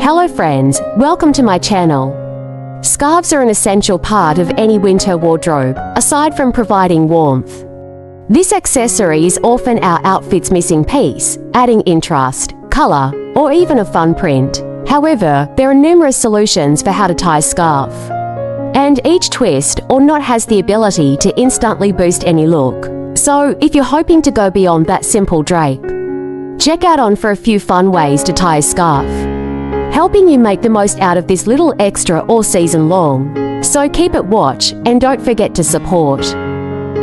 Hello friends, welcome to my channel. Scarves are an essential part of any winter wardrobe, aside from providing warmth. This accessory is often our outfit's missing piece, adding interest, color, or even a fun print. However, there are numerous solutions for how to tie a scarf. And each twist or knot has the ability to instantly boost any look. So, if you're hoping to go beyond that simple drape, check out on for a few fun ways to tie a scarf, helping you make the most out of this little extra all season long. So keep it watch and don't forget to support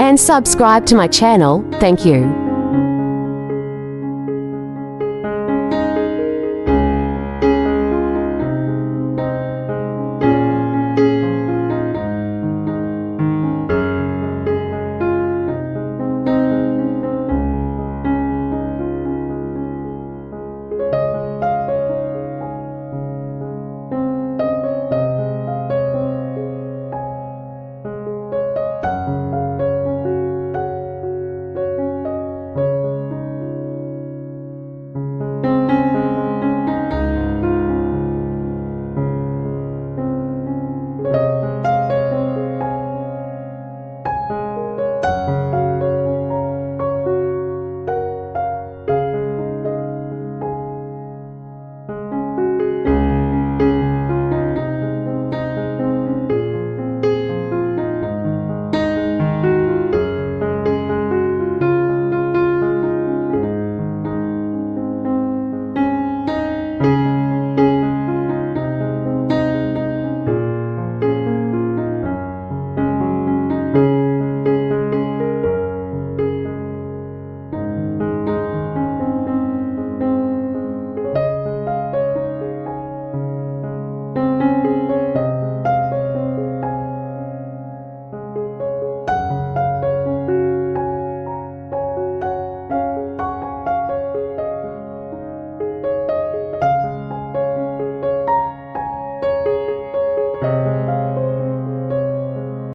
and subscribe to my channel. Thank you.